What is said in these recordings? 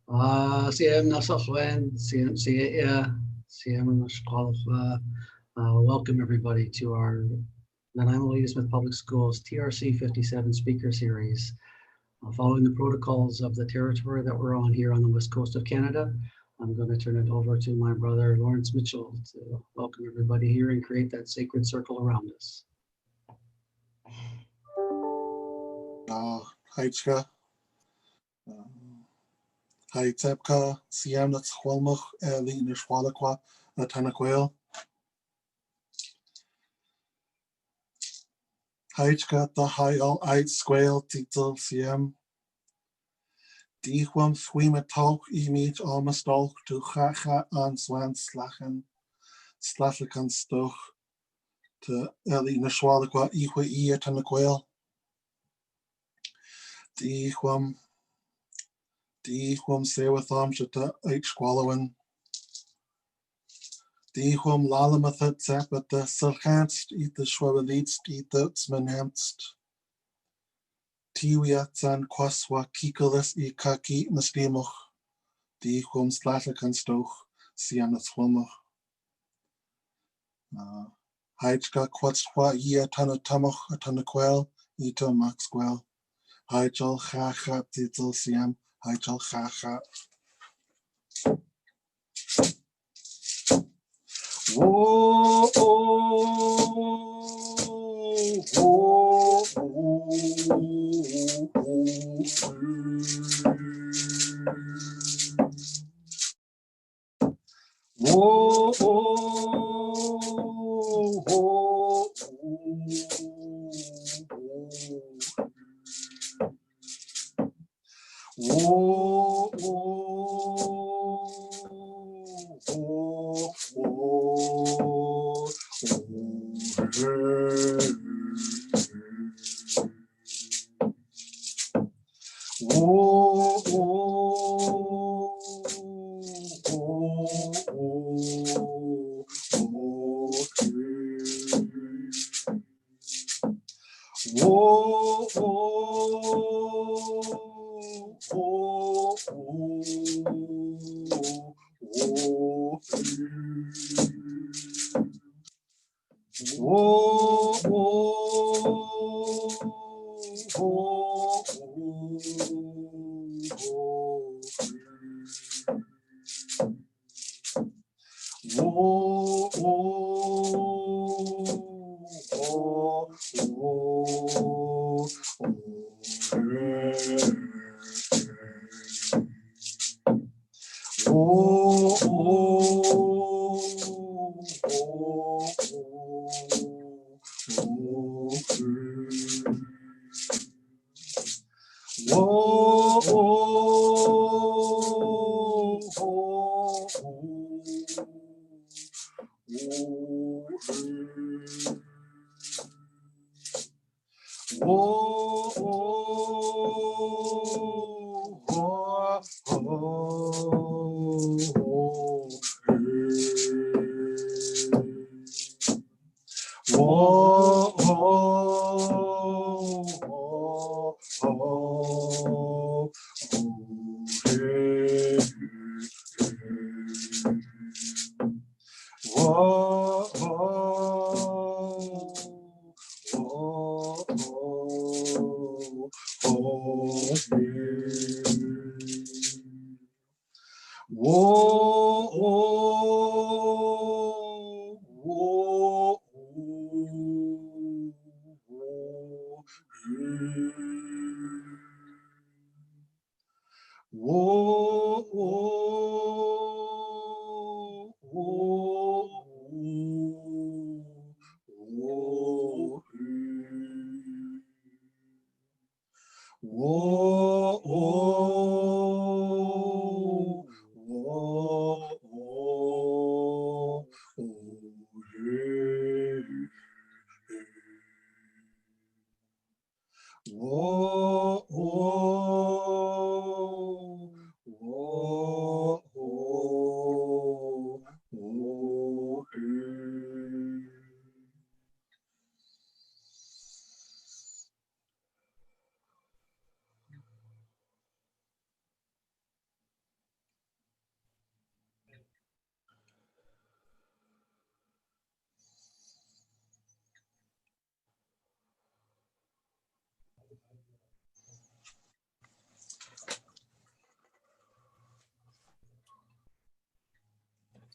CM Nassau-Gwen, CM welcome everybody to our Nanaimo Smith Public Schools TRC 57 speaker series. Following the protocols of the territory that we're on here on the west coast of Canada, I'm going to turn it over to my brother Lawrence Mitchell to welcome everybody here and create that sacred circle around us. Haitska, Haitepka, Siam that's Holmach, Eli Nishwalakwa, Atanaquel. Haitska, the high all ait squale, titel, Siam. Dichwam swimmet talk, image almost talk to Hacha an Swan Slachen, Slachakan stoch to Eli Nishwalakwa, Ihwe Atanaquel. Dichwam Sewatham Shata H. Squallowan. Dichwam Lalamathat Zappa the Silhanst eat the Schwabelitst eat the Smanamst. Tiwiatsan Quaswa Kikolis e Kaki Nastemoch. Dichwam Slatakan Stoch Sianath Wilmoch. Heichka Quatswa Ia Tanatamoch Atanaquel Ito Maxwell. Heichal Chacha Titel Siam. Heichal Chacha. Whoa,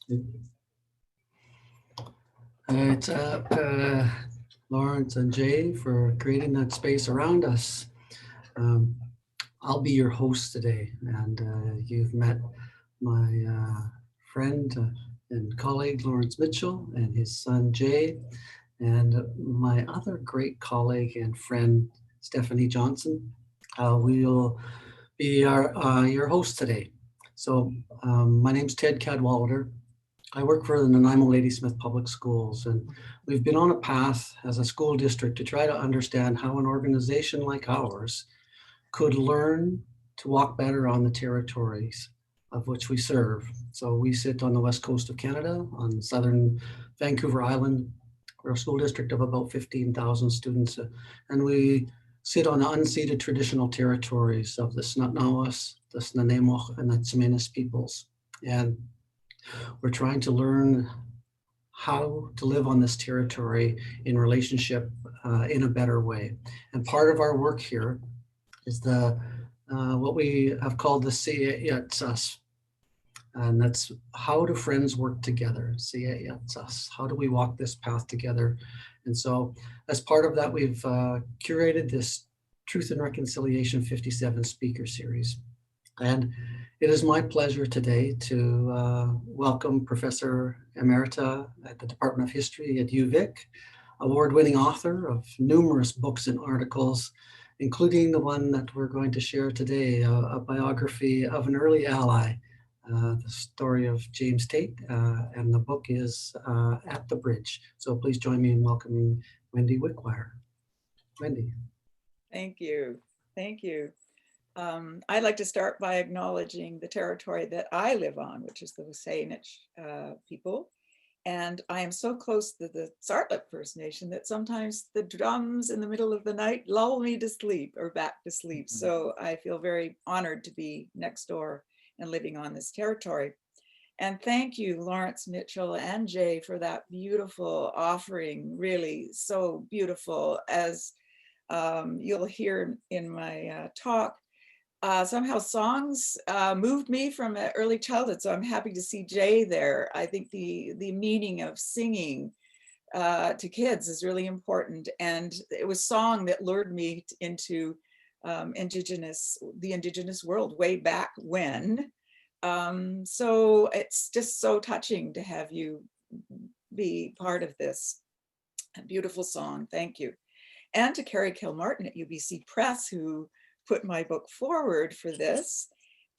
It's Lawrence and Jay for creating that space around us. Um, I'll be your host today, and you've met my friend and colleague Lawrence Mitchell and his son Jay, and my other great colleague and friend Stephanie Johnson. We'll be your host today. So my name's Ted Cadwallader. I work for the Nanaimo Ladysmith Public Schools, and we've been on a path as a school district to try to understand how an organization like ours could learn to walk better on the territories of which we serve. So we sit on the west coast of Canada, on southern Vancouver Island. We're a school district of about 15,000 students, and we sit on unceded traditional territories of the Snotnawas, the Snuneymuxw, and the Tsimenis peoples. And we're trying to learn how to live on this territory in relationship in a better way. And part of our work here is the what we have called the Siyatsas. And that's how do friends work together? Siyatsas. How do we walk this path together? And so as part of that, we've curated this Truth and Reconciliation 57 speaker series. And it is my pleasure today to welcome Professor Emerita at the Department of History at UVic, award-winning author of numerous books and articles, including the one that we're going to share today, a biography of an early ally, the story of James Teit, and the book is At the Bridge. So please join me in welcoming Wendy Wickwire. Wendy. Thank you. Thank you. I'd like to start by acknowledging the territory that I live on, which is the Wasanich people. And I am so close to the Tsartlip First Nation that sometimes the drums in the middle of the night lull me to sleep or back to sleep. So I feel very honored to be next door and living on this territory. And thank you, Lawrence Mitchell and Jay, for that beautiful offering, really so beautiful. As you'll hear in my talk, somehow songs moved me from early childhood, so I'm happy to see Jay there. I think the meaning of singing to kids is really important, and it was song that lured me into the Indigenous world way back when. So it's just so touching to have you be part of this beautiful song. Thank you. And to Carrie Kilmartin at UBC Press, who put my book forward for this.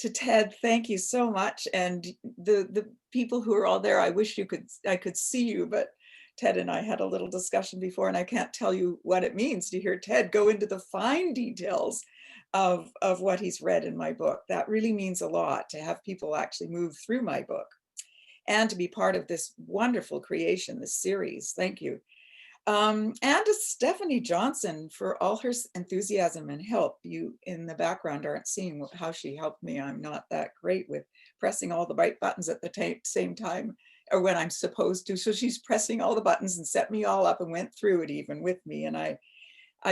To Ted, thank you so much. And the people who are all there, I wish I could see you, but Ted and I had a little discussion before, and I can't tell you what it means to hear Ted go into the fine details of what he's read in my book. That really means a lot to have people actually move through my book and to be part of this wonderful creation, this series. Thank you. And to Stephanie Johnson for all her enthusiasm and help. You in the background aren't seeing how she helped me. I'm not that great with pressing all the right buttons at the same time, or when I'm supposed to. So she's pressing all the buttons and set me all up and went through it even with me. And I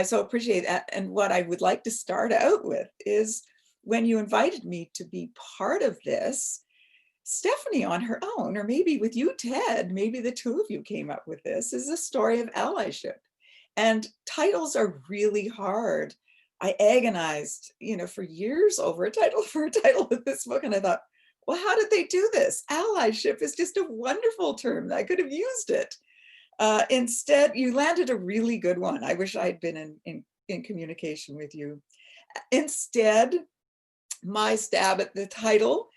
so appreciate that. And what I would like to start out with is when you invited me to be part of this, Stephanie on her own, or maybe with you, Ted, maybe the two of you came up with this, is a story of allyship. And titles are really hard. I agonized, for years over a title of this book. And I thought, well, how did they do this? Allyship is just a wonderful term. I could have used it. Instead, you landed a really good one. I wish I'd been in communication with you. Instead, my stab at the title,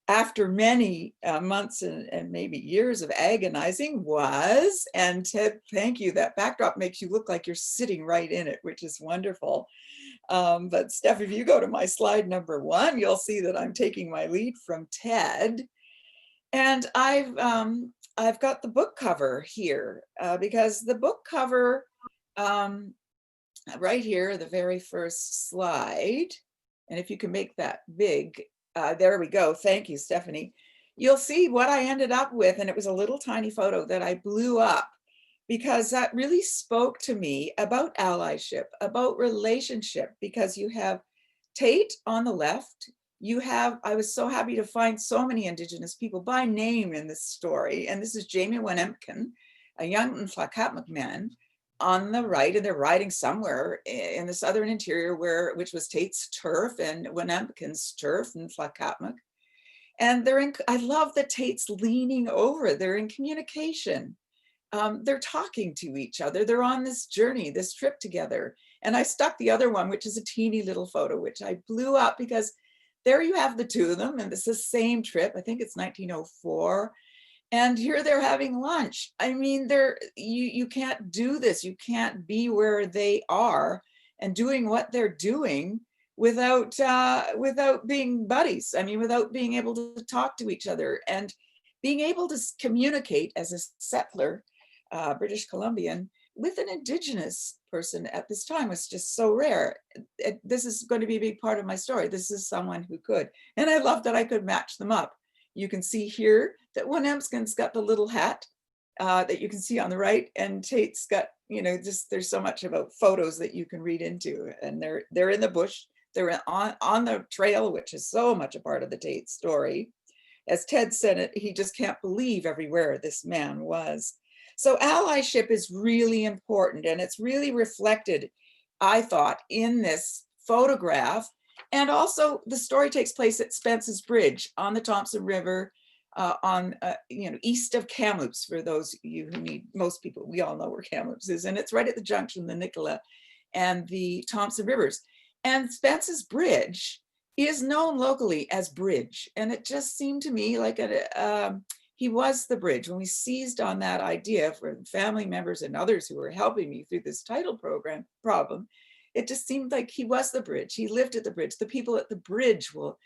after many months and maybe years of agonizing, was, and Ted, thank you, that backdrop makes you look like you're sitting right in it, which is wonderful. But Steph, if you go to my slide number 1, you'll see that I'm taking my lead from Ted. And I've got the book cover here because the book cover right here, the very first slide, and if you can make that big, there we go. Thank you, Stephanie. You'll see what I ended up with, and it was a little tiny photo that I blew up because that really spoke to me about allyship, about relationship, because you have Teit on the left, I was so happy to find so many Indigenous people by name in this story. And this is Jamie Wenempkin, a young Nhlakatmuk man on the right, and they're riding somewhere in the southern interior which was Teit's turf and Wenempkin's turf in Nhlakatmuk. And I love that Teit's leaning over, they're in communication. They're talking to each other. They're on this journey, this trip together. And I stuck the other one, which is a teeny little photo, which I blew up because there you have the two of them. And it's the same trip. I think it's 1904. And here they're having lunch. I mean, you can't do this. You can't be where they are and doing what they're doing without being buddies. I mean, without being able to talk to each other and being able to communicate as a settler, British Columbian, with an Indigenous person at this time was just so rare. This is going to be a big part of my story. This is someone who could. And I love that I could match them up. You can see here that Wenempkin's got the little hat that you can see on the right, and Teit's got, there's so much about photos that you can read into. And they're in the bush. They're on the trail, which is so much a part of the Teit story. As Ted said it, he just can't believe everywhere this man was. So allyship is really important, and it's really reflected, I thought, in this photograph. And also the story takes place at Spence's Bridge on the Thompson River, east of Kamloops, for those of you who most people, we all know where Kamloops is, and it's right at the junction of the Nicola and the Thompson Rivers. And Spence's Bridge is known locally as Bridge. And it just seemed to me like he was the bridge. When we seized on that idea for family members and others who were helping me through this title problem, it just seemed like he was the bridge. He lived at the bridge. The people at the bridge will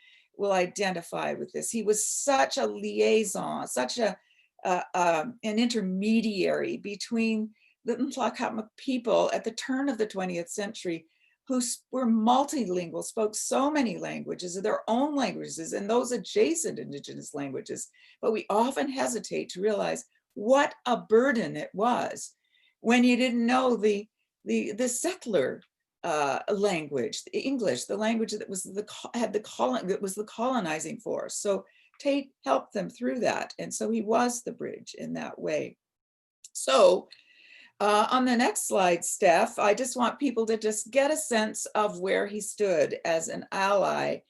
identify with this. He was such a liaison, such an intermediary between the Nhlakatmuk people at the turn of the 20th century, who were multilingual, spoke so many languages, their own languages and those adjacent Indigenous languages. But we often hesitate to realize what a burden it was when you didn't know the settler language, the English, the language that was the colonizing force. So Teit helped them through that. And so he was the bridge in that way. So on the next slide, Steph, I just want people to just get a sense of where he stood as an ally.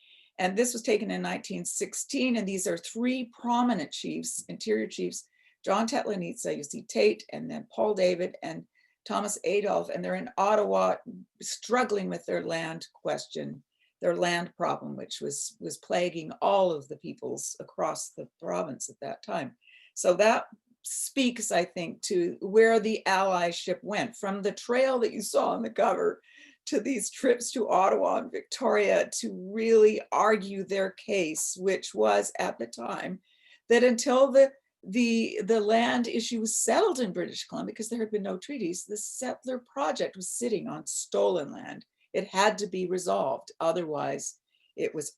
And this was taken in 1916. And these are three prominent chiefs, interior chiefs, John Tetlanitsa, you see Teit, and then Paul David and Thomas Adolph. And they're in Ottawa struggling with their land question, their land problem, which was plaguing all of the peoples across the province at that time. So that speaks, I think, to where the allyship went, from the trail that you saw on the cover to these trips to Ottawa and Victoria to really argue their case, which was at the time that until the land issue was settled in British Columbia, because there had been no treaties, the settler project was sitting on stolen land. It had to be resolved. Otherwise, it was,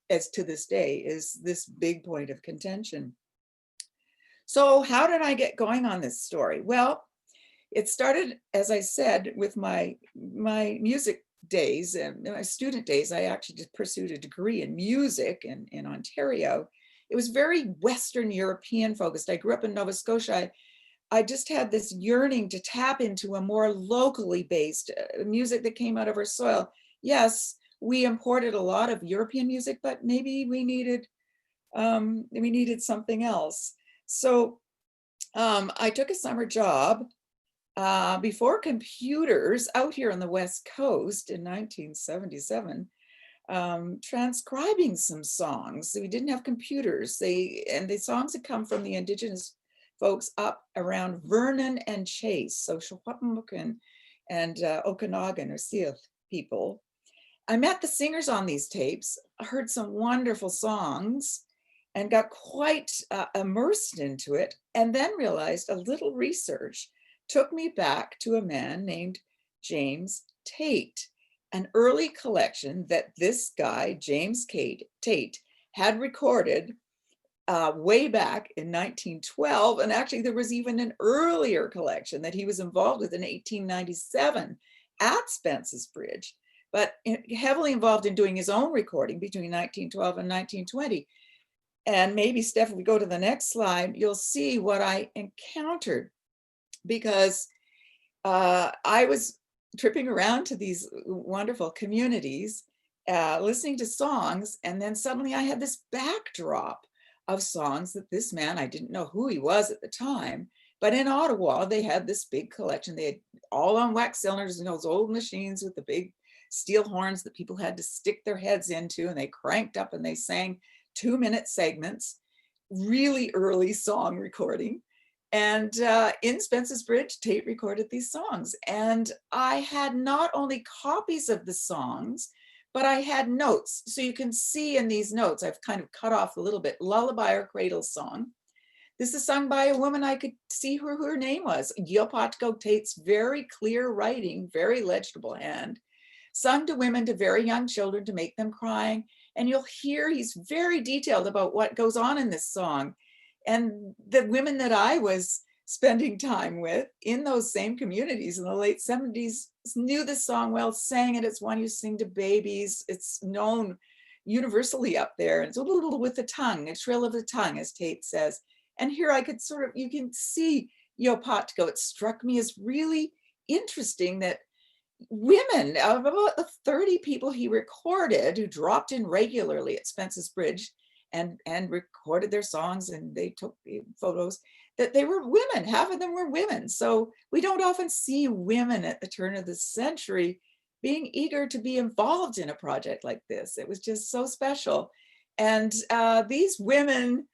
as to this day, is this big point of contention. So how did I get going on this story? Well, it started, as I said, with my music days and my student days. I actually just pursued a degree in music in Ontario. It was very Western European focused. I grew up in Nova Scotia. I just had this yearning to tap into a more locally based music that came out of our soil. Yes, we imported a lot of European music, but maybe we needed something else. So I took a summer job before computers out here on the West Coast in 1977, transcribing some songs. We didn't have computers. The songs had come from the Indigenous folks up around Vernon and Chase, so Shawapamuk and Okanagan or Seal people. I met the singers on these tapes, heard some wonderful songs, and got quite immersed into it, and then realized a little research took me back to a man named James Teit, an early collection that this guy, James Teit, had recorded way back in 1912. And actually there was even an earlier collection that he was involved with in 1897 at Spence's Bridge. but heavily involved in doing his own recording between 1912 and 1920. And maybe, Steph, if we go to the next slide, you'll see what I encountered, because I was tripping around to these wonderful communities, listening to songs, and then suddenly I had this backdrop of songs that this man, I didn't know who he was at the time, but in Ottawa, they had this big collection. They had all on wax cylinders and those old machines with the big steel horns that people had to stick their heads into, and they cranked up and they sang 2-minute segments, really early song recording. And in Spence's Bridge, Teit recorded these songs. And I had not only copies of the songs, but I had notes. So you can see in these notes, I've kind of cut off a little bit, Lullaby or Cradle Song. This is sung by a woman I could see who her name was. Gilpatko Teit's very clear writing, very legible hand, sung to women, to very young children, to make them crying. And you'll hear he's very detailed about what goes on in this song. And the women that I was spending time with in those same communities in the late 70s knew this song well, sang it. It's one you sing to babies. It's known universally up there. It's a little with the tongue, a trill of the tongue, as Teit says. And here I could sort of, you can see Yopatko. It struck me as really interesting that women, of about the 30 people he recorded who dropped in regularly at Spence's Bridge and recorded their songs, and they took photos, that they were women. Half of them were women. So we don't often see women at the turn of the century being eager to be involved in a project like this. It was just so special. And these women,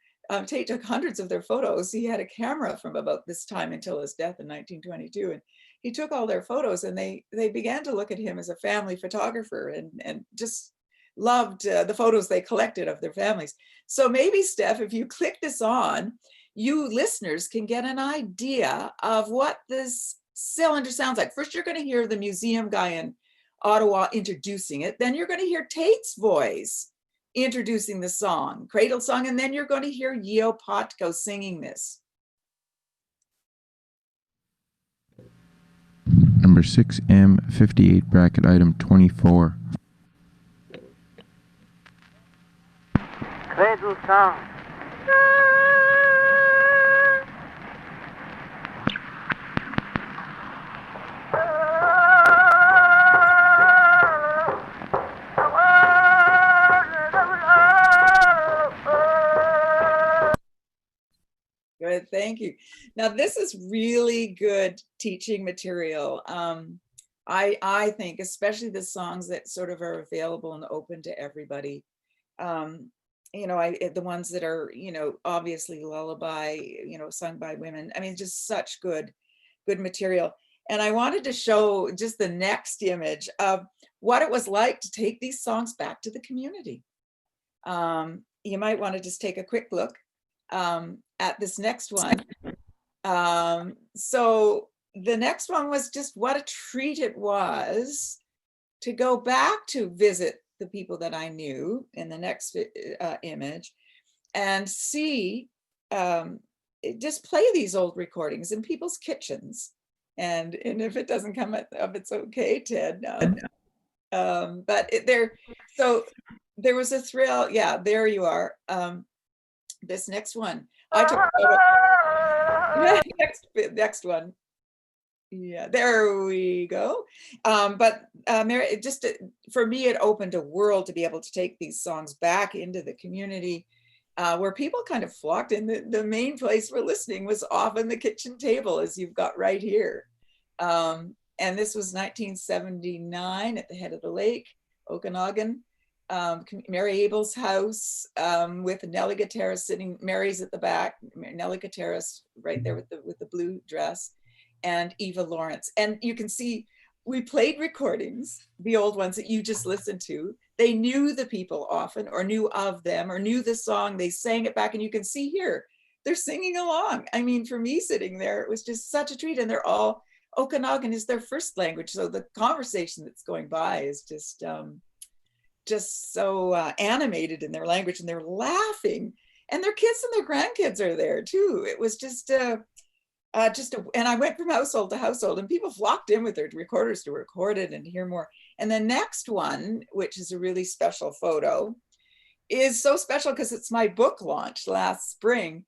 Teit took hundreds of their photos. He had a camera from about this time until his death in 1922. And he took all their photos, and they began to look at him as a family photographer, and just loved the photos they collected of their families. So maybe, Steph, if you click this on, you listeners can get an idea of what this cylinder sounds like. First, you're going to hear the museum guy in Ottawa introducing it. Then you're going to hear Teit's voice introducing the song, Cradle Song, and then you're going to hear Yopatko singing this. Number 6M58, bracket item 24. Cradle Song. Good, thank you. Now this is really good teaching material. I think, especially the songs that sort of are available and open to everybody. You know, the ones that are, you know, obviously lullaby, you know, sung by women. I mean, just such good material. And I wanted to show just the next image of what it was like to take these songs back to the community. You might want to just take a quick look at this next one. So the next one was just what a treat it was to go back to visit the people that I knew in the next image and see, just play these old recordings in people's kitchens. And if it doesn't come up, it's okay, Ted. But so there was a thrill. Yeah, there you are. This next one, I took a photo. Next one. Yeah, there we go. But Mary, just for me, it opened a world to be able to take these songs back into the community, where people kind of flocked in. The main place for listening was often the kitchen table, as you've got right here. And this was 1979 at the head of the lake, Okanagan. Mary Abel's house, with Nellie Gutierrez sitting. Mary's at the back. Nellie Gutierrez right there with the blue dress, and Eva Lawrence. And you can see we played recordings, the old ones that you just listened to. They knew the people often, or knew of them, or knew the song. They sang it back, and you can see here they're singing along. I mean, for me sitting there, it was just such a treat. And they're all, Okanagan is their first language, so the conversation that's going by is just so animated in their language, and they're laughing, and their kids and their grandkids are there too. It was just And I went from household to household, and people flocked in with their recorders to record it and to hear more. And the next one, which is a really special photo, is so special because it's my book launch last spring.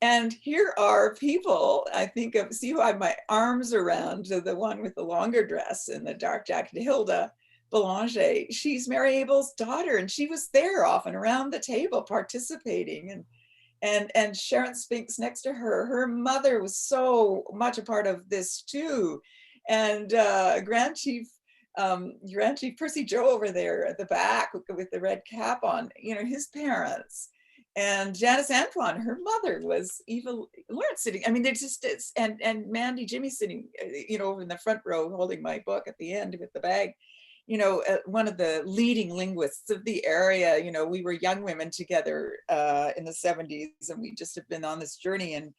And here are people, I think of, see who I have my arms around, the one with the longer dress and the dark jacket, Hilda Belanger. She's Mary Abel's daughter, and she was there often around the table participating. And Sharon Spinks next to her. Her mother was so much a part of this too. And Grand Chief Percy Joe over there at the back with the red cap on, you know, his parents. And Janice Antoine, her mother, was Eva Lawrence sitting. I mean, they just, and Mandy Jimmy sitting, you know, over in the front row holding my book at the end with the bag. You know, one of the leading linguists of the area. You know, we were young women together in the 70s, and we just have been on this journey. And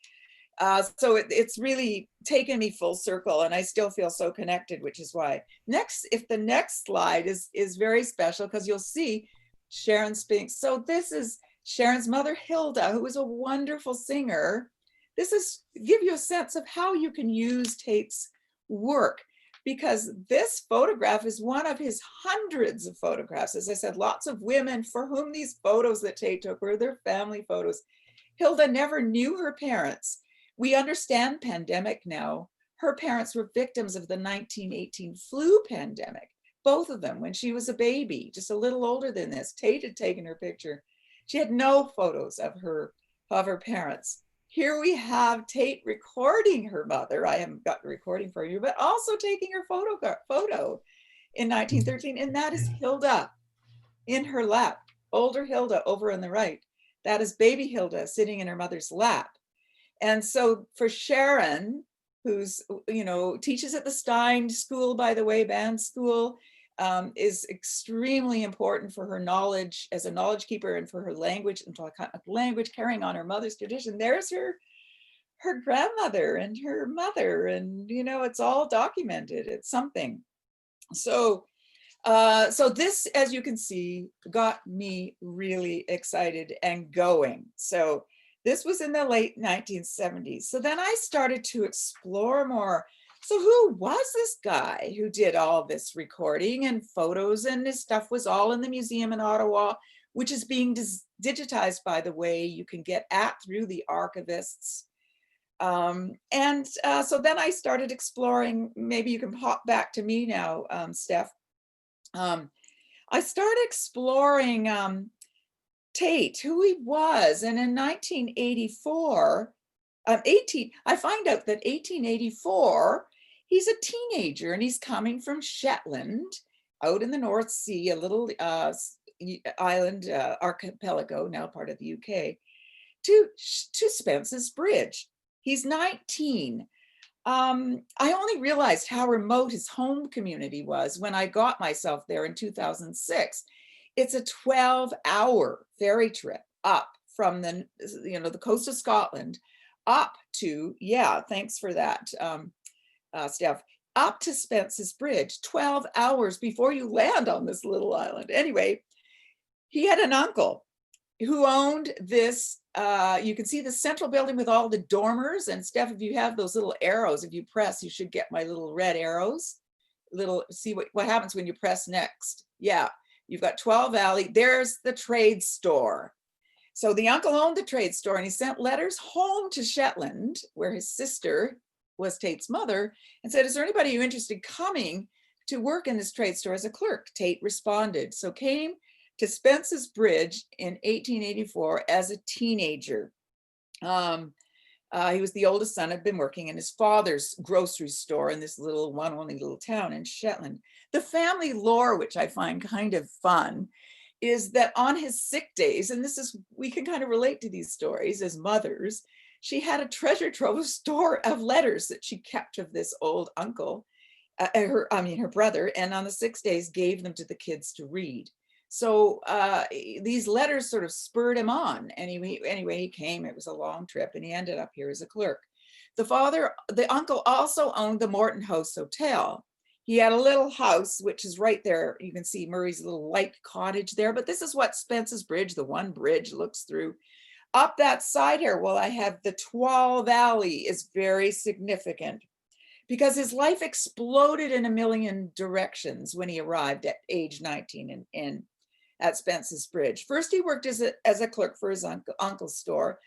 so it's really taken me full circle, and I still feel so connected, which is why if the next slide is very special, because you'll see Sharon Spinks. So this is Sharon's mother, Hilda, who was a wonderful singer. This is give you a sense of how you can use Teit's work, because this photograph is one of his hundreds of photographs. As I said, lots of women for whom these photos that Teit took were their family photos. Hilda never knew her parents. We understand pandemic now. Her parents were victims of the 1918 flu pandemic, both of them when she was a baby, just a little older than this. Teit had taken her picture. She had no photos of her parents. Here we have Teit recording her mother. I haven't got the recording for you, but also taking her photo in 1913. And that is Hilda in her lap, older Hilda over on the right. That is baby Hilda sitting in her mother's lap. And so for Sharon, who's, you know, teaches at the Stein School, by the way, band school, is extremely important for her knowledge as a knowledge keeper and for her language and language carrying on her mother's tradition. There's her grandmother and her mother, and you know, it's all documented. It's something. So so this, as you can see, got me really excited and going. So this was in the late 1970s. So then I started to explore more. So who was this guy who did all this recording and photos, and this stuff was all in the museum in Ottawa, which is being digitized, by the way. You can get at through the archivists. So then I started exploring, maybe you can hop back to me now, Steph. I started exploring Teit, who he was, and in 1984, I find out that 1884, he's a teenager and he's coming from Shetland, out in the North Sea, a little island archipelago, now part of the UK, to Spence's Bridge. He's 19. I only realized how remote his home community was when I got myself there in 2006. It's a 12-hour ferry trip up from the coast of Scotland up to, yeah, thanks for that, Steph, up to Spence's Bridge, 12 hours before you land on this little island. Anyway, he had an uncle who owned this, you can see the central building with all the dormers. And Steph, if you have those little arrows, if you press, you should get my little red arrows. See what happens when you press next. Yeah, you've got 12 Alley. There's the trade store. So the uncle owned the trade store, and he sent letters home to Shetland, where his sister was Teit's mother, and said, is there anybody who interested coming to work in this trade store as a clerk? Teit responded. So came to Spence's Bridge in 1884 as a teenager. He was the oldest son, had been working in his father's grocery store in this only little town in Shetland. The family lore, which I find kind of fun, is that on his sick days, and we can kind of relate to these stories as mothers, she had a treasure trove of letters that she kept of this old uncle, her brother, and on the 6 days gave them to the kids to read. So these letters sort of spurred him on. Anyway, he came. It was a long trip, and he ended up here as a clerk. The uncle also owned the Morton House Hotel. He had a little house, which is right there. You can see Murray's little white cottage there, but this is what Spence's Bridge, the one bridge, looks through. Up that side here, well, I have the Twal Valley is very significant because his life exploded in a million directions when he arrived at age 19 at Spence's Bridge. First, he worked as a clerk for his uncle's store.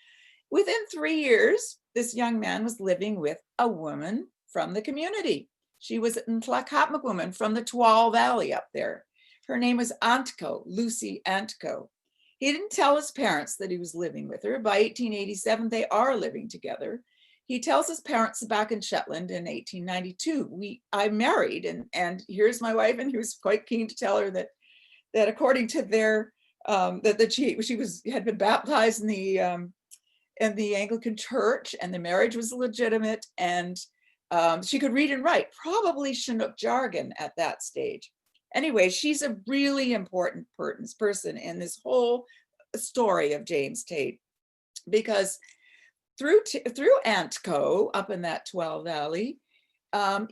Within 3 years, this young man was living with a woman from the community. She was an Tlakatmik woman from the Twal Valley up there. Her name was Antko, Lucy Antko. He didn't tell his parents that he was living with her. By 1887, they are living together. He tells his parents back in Shetland in 1892, I married, and here's my wife, and he was quite keen to tell her that according to their that she had been baptized in the Anglican Church, and the marriage was legitimate, and she could read and write, probably Chinook jargon at that stage. Anyway, she's a really important person in this whole story of James Teit, because through Antco up in that Twal Valley,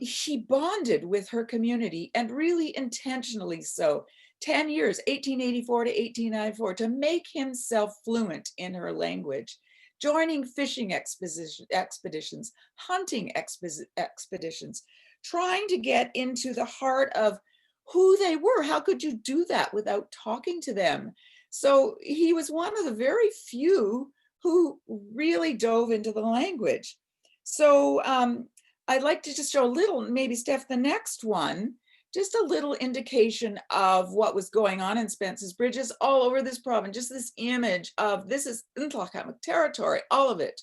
she bonded with her community, and really intentionally so. 10 years, 1884 to 1894, to make himself fluent in her language, joining fishing expeditions, hunting expeditions, trying to get into the heart of who they were. How could you do that without talking to them? So he was one of the very few who really dove into the language. So I'd like to just show a little, maybe Steph, the next one, just a little indication of what was going on in Spence's Bridges all over this province, just this image of this is Tlakatmik territory, all of it.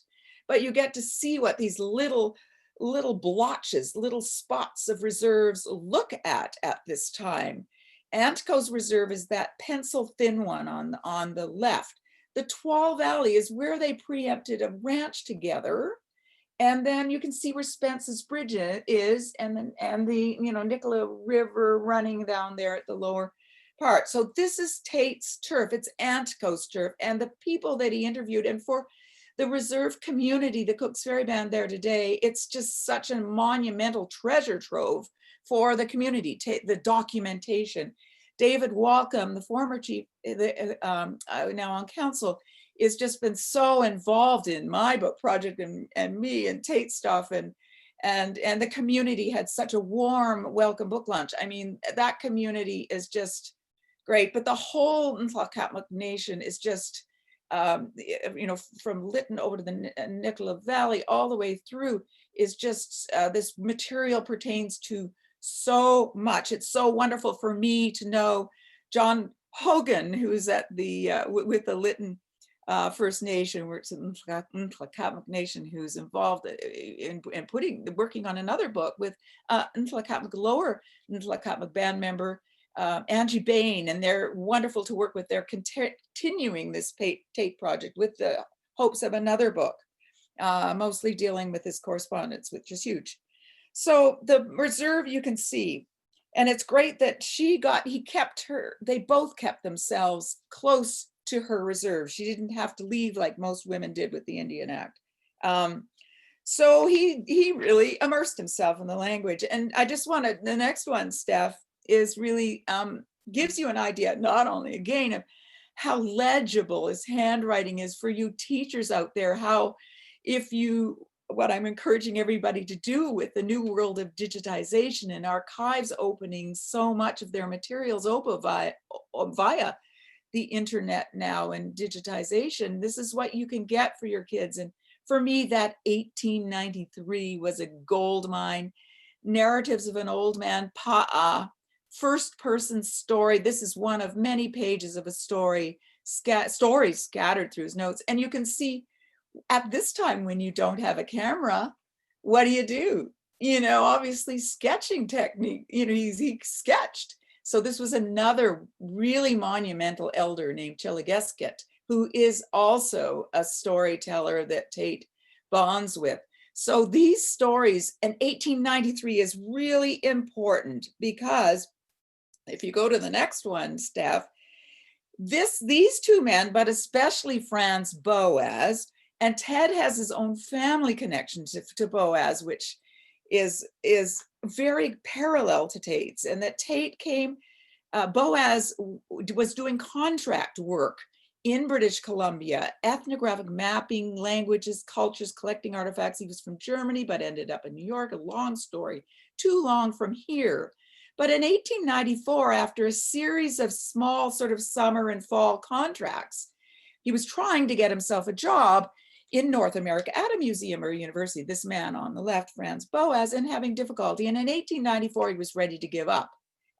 But you get to see what these little blotches, little spots of reserves look at this time. Antco's reserve is that pencil thin one on the left. The Twal Valley is where they preempted a ranch together. And then you can see where Spence's Bridge is, and the Nicola River running down there at the lower part. So this is Teit's turf. It's Antco's turf, and the people that he interviewed, and for the reserve community, the Cook's Ferry Band there today, it's just such a monumental treasure trove for the community. The documentation. David Walcom, the former chief, now on council, has just been so involved in my book project and me and Teit stuff, and the community had such a warm welcome book lunch. I mean, that community is just great, but the whole Tlakatmik nation is just, from Lytton over to the Nicola Valley, all the way through, is just, this material pertains to so much. It's so wonderful for me to know John Hogan, who's at the, with the Lytton First Nation, works in Tlakatmik Nation, who's involved in working on another book with Tlakatmik Lower Tlakatmik band member Angie Bain, and they're wonderful to work with. They're continuing this Teit project with the hopes of another book, mostly dealing with his correspondence, which is huge. So the reserve you can see, and it's great that they both kept themselves close to her reserve. She didn't have to leave like most women did with the Indian Act. So he really immersed himself in the language. And I just wanted, the next one, Steph, is really gives you an idea, not only again of how legible his handwriting is for you teachers out there, how what I'm encouraging everybody to do with the new world of digitization and archives opening so much of their materials open via the internet now and digitization. This is what you can get for your kids. And for me, that 1893 was a gold mine. Narratives of an Old Man, Pa'a, first person story. This is one of many pages of a stories scattered through his notes. And you can see at this time, when you don't have a camera, what do? Obviously sketching technique, he sketched. So this was another really monumental elder named Chiligesket, who is also a storyteller that Teit bonds with. So these stories, and 1893 is really important, because if you go to the next one, Steph, these two men, but especially Franz Boas, and Ted has his own family connection to Boas, which is very parallel to Teit's, and that Teit came, Boas was doing contract work in British Columbia, ethnographic mapping languages, cultures, collecting artifacts. He was from Germany, but ended up in New York. A long story, too long from here. But in 1894, after a series of small sort of summer and fall contracts, he was trying to get himself a job in North America at a museum or a university. This man on the left, Franz Boas, and having difficulty. And in 1894, he was ready to give up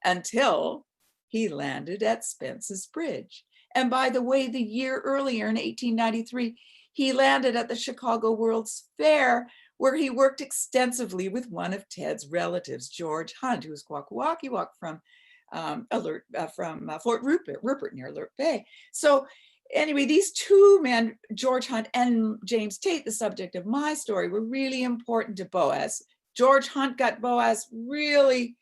until he landed at Spence's Bridge. And by the way, the year earlier in 1893, he landed at the Chicago World's Fair, where he worked extensively with one of Ted's relatives, George Hunt, who was Kwakwaka'wakw from Fort Rupert near Alert Bay. So anyway, these two men, George Hunt and James Teit, the subject of my story, were really important to Boas. George Hunt got Boas really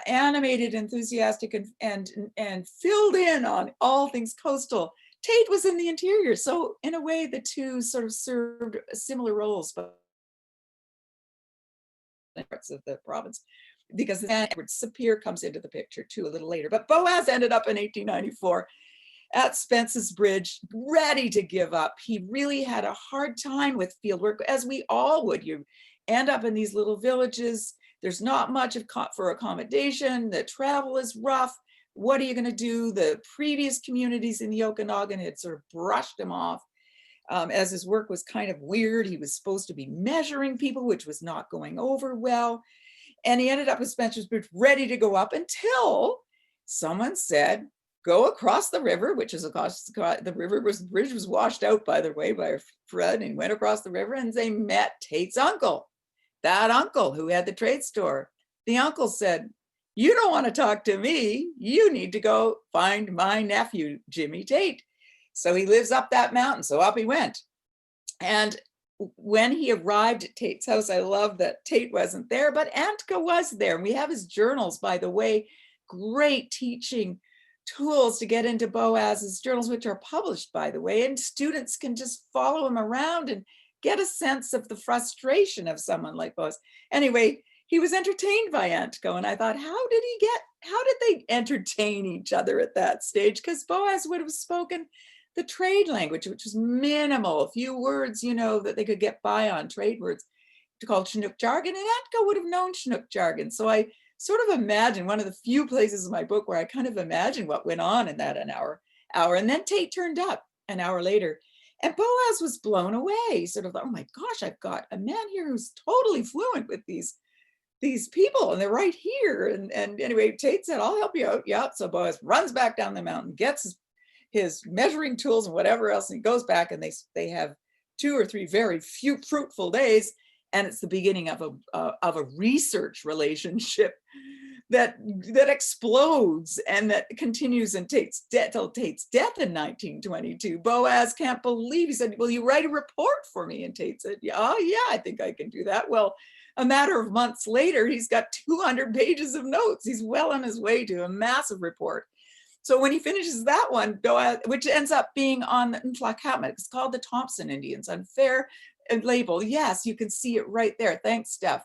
animated, enthusiastic, and filled in on all things coastal. Teit was in the interior. So in a way, the two sort of served similar roles, but parts of the province, because then Edward Sapir comes into the picture too a little later. But Boas ended up in 1894 at Spence's Bridge, ready to give up. He really had a hard time with field work, as we all would. You end up in these little villages. There's not much for accommodation. The travel is rough. What are you going to do? The previous communities in the Okanagan had sort of brushed him off, as his work was kind of weird. He was supposed to be measuring people, which was not going over well. And he ended up at Spencer's Bridge, ready to go up, until someone said, go across the river, which is across the river. The bridge was washed out, by the way, by a flood, and he went across the river, and they met Teit's uncle, that uncle who had the trade store. The uncle said, you don't want to talk to me. You need to go find my nephew, Jimmy Teit. So he lives up that mountain. So up he went. And when he arrived at Teit's house, I love that Teit wasn't there, but Antka was there. And we have his journals, by the way, great teaching tools to get into Boas's journals, which are published, by the way, and students can just follow him around and get a sense of the frustration of someone like Boas. Anyway, he was entertained by Antko, and I thought, how did they entertain each other at that stage? Because Boas would have spoken the trade language, which was minimal, a few words, that they could get by on, trade words called Chinook jargon, and Antko would have known Chinook jargon. So I sort of imagine, one of the few places in my book where I kind of imagine what went on in that hour. And then Teit turned up an hour later, and Boas was blown away, sort of, oh my gosh, I've got a man here who's totally fluent with these people, and they're right here. And anyway, Teit said, I'll help you out. Yeah. So Boas runs back down the mountain, gets his measuring tools and whatever else, and he goes back, and they have 2 or 3 very fruitful days. And it's the beginning of a research relationship that explodes and that continues in Teit's death till Teit's death in 1922. Boas can't believe, he said, will you write a report for me? And Teit said, yeah, I think I can do that. Well, a matter of months later, he's got 200 pages of notes. He's well on his way to a massive report. So when he finishes that one, Boas, which ends up being on the Tlakahtla, it's called the Thompson Indians, unfair label. Yes, you can see it right there. Thanks, Steph.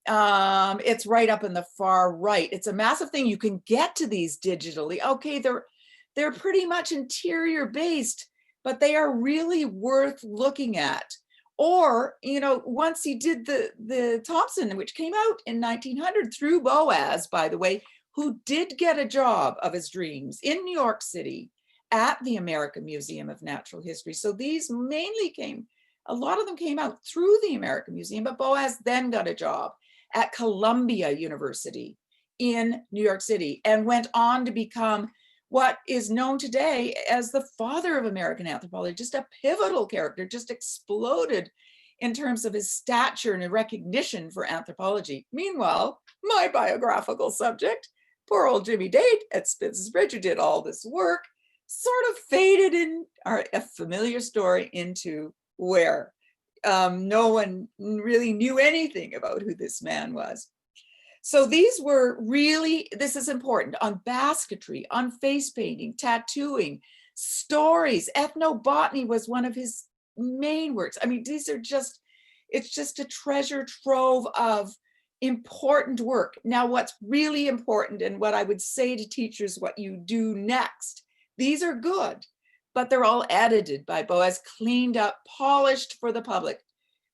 It's right up in the far right. It's a massive thing. You can get to these digitally. Okay, they're pretty much interior based, but they are really worth looking at. Or, once he did the Thompson, which came out in 1900 through Boas, by the way, who did get a job of his dreams in New York City at the American Museum of Natural History. So these mainly a lot of them came out through the American Museum, but Boas then got a job at Columbia University in New York City and went on to become what is known today as the father of American anthropology, just a pivotal character, just exploded in terms of his stature and recognition for anthropology. Meanwhile, my biographical subject, poor old Jimmy Teit at Spence's Bridge, who did all this work, sort of faded in a familiar story into where no one really knew anything about who this man was. So these were really, this is important, on basketry, on face painting, tattooing, stories. Ethnobotany was one of his main works. I mean, these are just, it's just a treasure trove of important work. Now, what's really important, and what I would say to teachers, what you do next, these are good, but they're all edited by Boaz, cleaned up, polished for the public.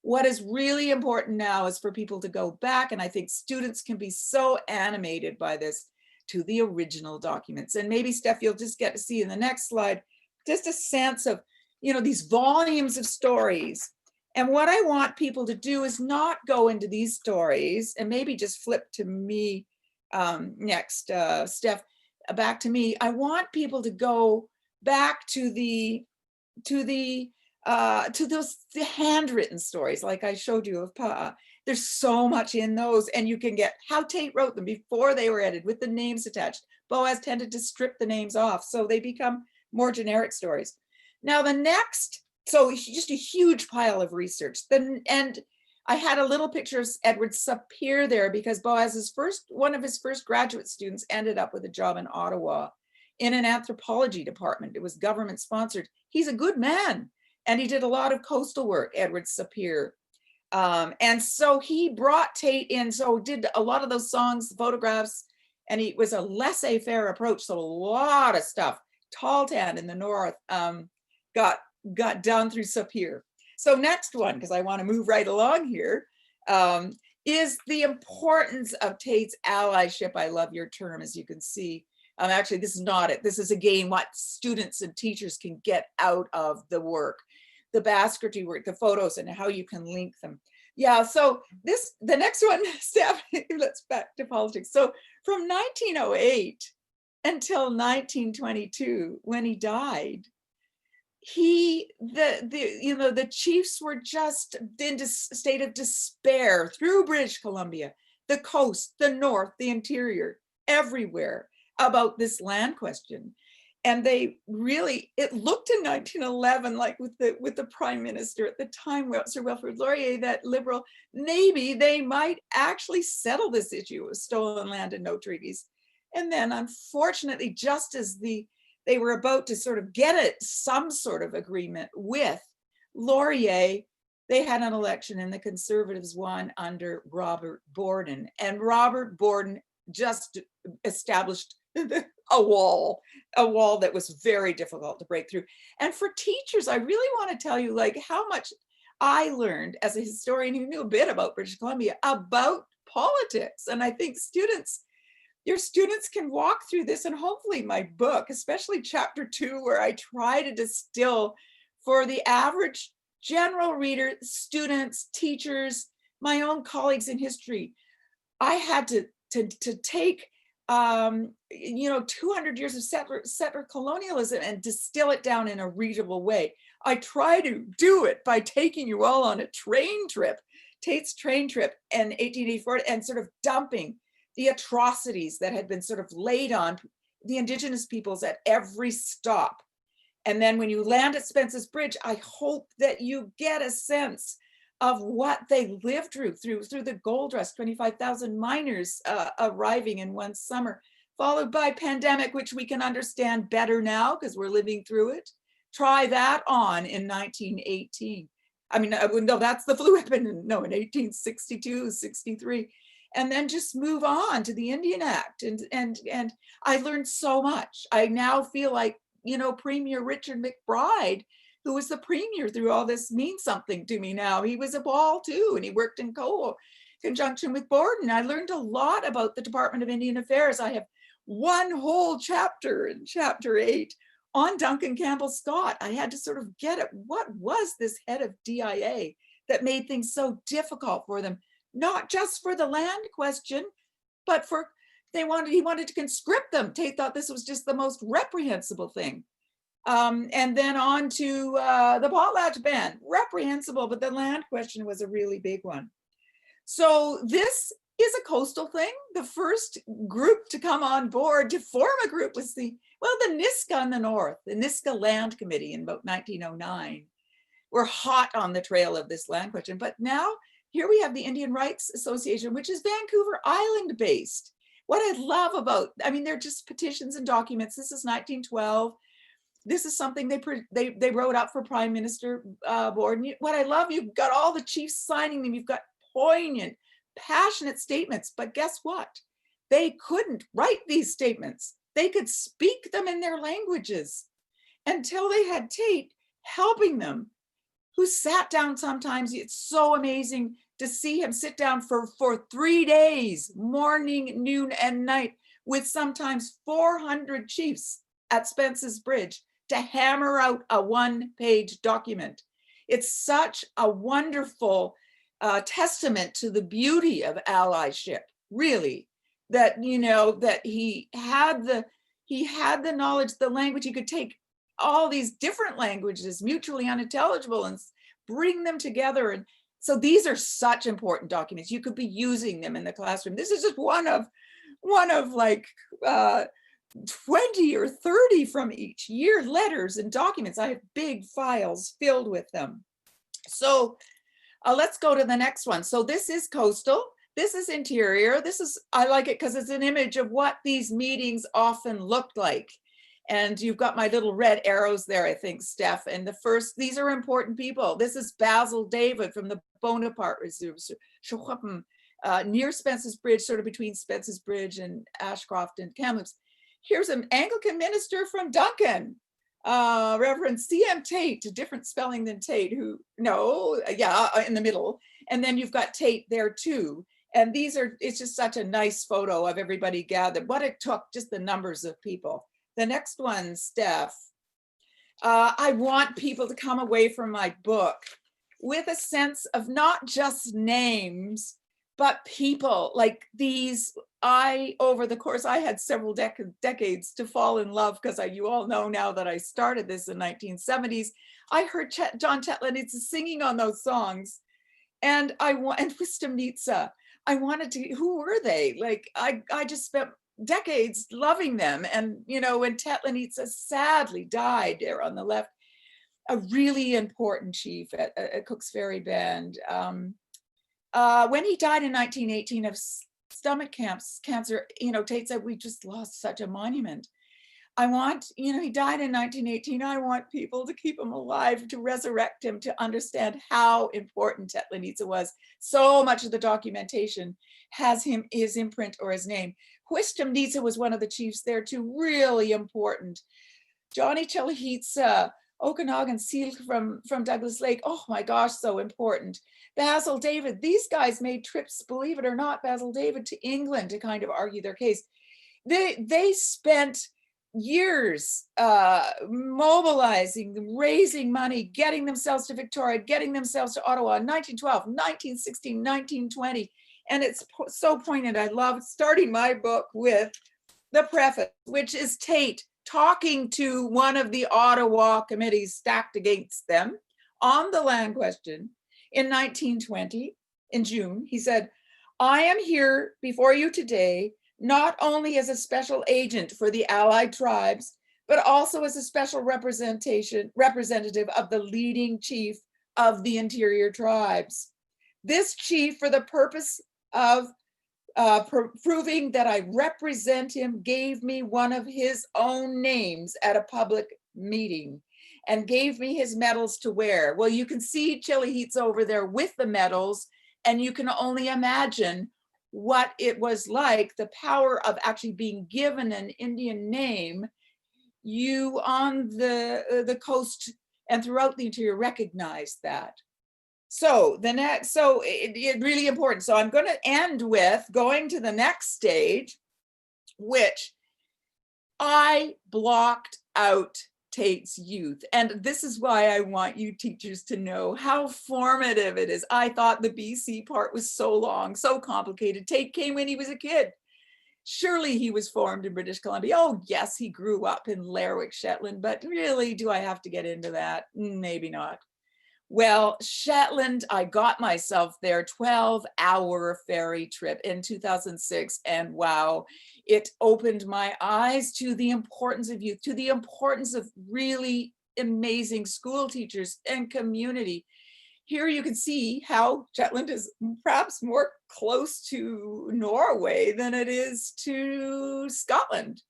What is really important now is for people to go back, and I think students can be so animated by this, to the original documents. And maybe, Steph, you'll just get to see in the next slide, just a sense of, you know, these volumes of stories. And what I want people to do is not go into these stories, and maybe just flip to me next, Steph, back to me. I want people to go back to those handwritten stories, like I showed you of Pa. There's so much in those, and you can get how Teit wrote them before they were edited with the names attached. Boaz tended to strip the names off, so they become more generic stories. Now the next, so just a huge pile of research. Then, and I had a little picture of Edward Sapir there because Boaz's one of his first graduate students ended up with a job in Ottawa in an anthropology department. It was government sponsored. He's a good man, and he did a lot of coastal work, Edward Sapir. And so he brought Teit in, so did a lot of those songs, photographs, and it was a laissez-faire approach. So a lot of stuff, Taltan in the north, got done through Sapir. So next one, because I want to move right along here, is the importance of Teit's allyship. I love your term, as you can see. Actually, this is not it. This is, again, what students and teachers can get out of the work. The Baskerty work, the photos, and how you can link them. Yeah, so the next one, Steph, let's back to politics. So from 1908 until 1922, when he died, the chiefs were just in a state of despair through British Columbia, the coast, the north, the interior, everywhere about this land question. And they really, it looked in 1911 like with the prime minister at the time, Sir Wilfrid Laurier, that Liberal, maybe they might actually settle this issue of stolen land and no treaties. And then unfortunately, just as they were about to sort of get some sort of agreement with Laurier, they had an election and the Conservatives won under Robert Borden. And Robert Borden just established a wall that was very difficult to break through. And for teachers, I really want to tell you like how much I learned as a historian who knew a bit about British Columbia about politics. And I think your students can walk through this, and hopefully my book, especially chapter 2, where I try to distill for the average general reader, students, teachers, my own colleagues in history. I had to take 200 years of settler colonialism and distill it down in a readable way. I try to do it by taking you all on a train trip, Teit's train trip in 1884, and sort of dumping the atrocities that had been sort of laid on the Indigenous peoples at every stop. And then when you land at Spence's Bridge, I hope that you get a sense of what they lived through the gold rush, 25,000 miners arriving in one summer, followed by pandemic, which we can understand better now because we're living through it. Try that on in 1918. I mean, no, that's the flu epidemic. No, in 1862, 63. And then just move on to the Indian Act. And I learned so much. I now feel like, Premier Richard McBride, who was the premier through all this, means something to me now. He was a ball too, and he worked in conjunction with Borden. I learned a lot about the Department of Indian Affairs. I have one whole chapter in chapter 8 on Duncan Campbell Scott. I had to sort of get at what was this head of DIA that made things so difficult for them, not just for the land question, but for he wanted to conscript them. Teit thought this was just the most reprehensible thing. And then on to the potlatch ban, reprehensible, but the land question was a really big one. So this is a coastal thing. The first group to come on board to form a group was the Nisga'a in the north, the Nisga'a Land Committee in about 1909. We're hot on the trail of this land question, but now here we have the Indian Rights Association, which is Vancouver Island based. What I love about, they're just petitions and documents. This is 1912. This is something they wrote up for Prime Minister Borden. What I love, you've got all the chiefs signing them. You've got poignant, passionate statements. But guess what? They couldn't write these statements. They could speak them in their languages. until they had Teit helping them, who sat down sometimes. It's so amazing to see him sit down for 3 days, morning, noon, and night, with sometimes 400 chiefs at Spence's Bridge to hammer out a one-page document. It's such a wonderful testament to the beauty of allyship, really, that, you know, that he had the knowledge, the language. He could take all these different languages, mutually unintelligible, and bring them together. And so these are such important documents. You could be using them in the classroom. This is just one of like 20 or 30 from each year, letters and documents. I have big files filled with them. So let's go to the next one. So this is coastal. This is interior. This is, I like it because it's an image of what these meetings often looked like. And you've got my little red arrows there, I think, Steph. And the first, these are important people. This is Basil David from the Bonaparte Reserve, near Spence's Bridge, sort of between Spence's Bridge and Ashcroft and Kamloops. Here's an Anglican minister from Duncan, Reverend C.M. Teit, a different spelling than Tate, who, no, yeah, in the middle. And then you've got Teit there too. And these are, it's just such a nice photo of everybody gathered. What it took, just the numbers of people. The next one, Steph. I want people to come away from my book with a sense of not just names, but people like these. Over the course, I had several decades to fall in love, because you all know now that I started this in 1970s. I heard John Tetlanitsa singing on those songs, and Wistemnitsa. I wanted to, who were they? Like, I just spent decades loving them. And, you know, when Tetlanitsa sadly died there on the left, a really important chief at Cook's Ferry Bend. When he died in 1918 of stomach cancer, you know, Teit said, we just lost such a monument. I want, you know, he died in 1918. I want people to keep him alive, to resurrect him, to understand how important Tetlanitsa was. So much of the documentation has his imprint or his name. Wistemnitsa was one of the chiefs there too, really important. Johnny Chilahitsa, Okanagan Seal from Douglas Lake. Oh my gosh, so important. Basil David, these guys made trips, believe it or not, Basil David to England to kind of argue their case. They spent years mobilizing, raising money, getting themselves to Victoria, getting themselves to Ottawa in 1912, 1916, 1920. And it's so poignant. I love starting my book with the preface, which is Teit talking to one of the Ottawa committees stacked against them on the land question in 1920, in June. He said, I am here before you today, not only as a special agent for the Allied tribes, but also as a special representative of the leading chief of the interior tribes. This chief, for the purpose of proving that I represent him, gave me one of his own names at a public meeting and gave me his medals to wear. Well, you can see Chilahitsa over there with the medals, and you can only imagine what it was like, the power of actually being given an Indian name. You on the coast and throughout the interior recognize that. So it's really important. So I'm going to end with going to the next stage, which I blocked out Teit's youth. And this is why I want you teachers to know how formative it is. I thought the BC part was so long, so complicated. Teit came when he was a kid. Surely he was formed in British Columbia. Oh yes, he grew up in Lerwick, Shetland, but really, do I have to get into that? Maybe not. Well, Shetland, I got myself there, 12-hour ferry trip in 2006. And wow, it opened my eyes to the importance of youth, to the importance of really amazing school teachers and community. Here you can see how Shetland is perhaps more close to Norway than it is to Scotland.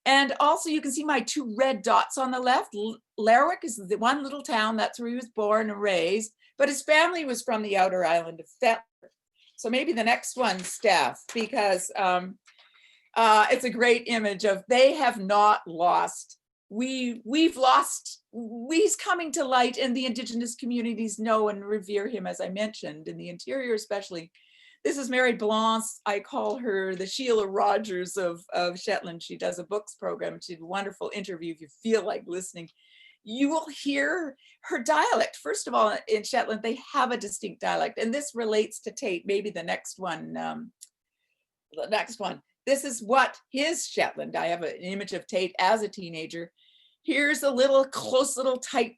And also you can see my two red dots on the left. Lerwick is the one little town, that's where he was born and raised, but his family was from the outer island of Fetler. So maybe the next one, Steph, because it's a great image of, they have not lost we've coming to light, and the Indigenous communities know and revere him, as I mentioned, in the interior especially. This is Mary Blanche. I call her the Sheila Rogers of Shetland. She does a books program. She did a wonderful interview. If you feel like listening, you will hear her dialect. First of all, in Shetland, they have a distinct dialect, and this relates to Teit. Maybe the next one. This is what his Shetland. I have an image of Teit as a teenager. Here's a little close, little tight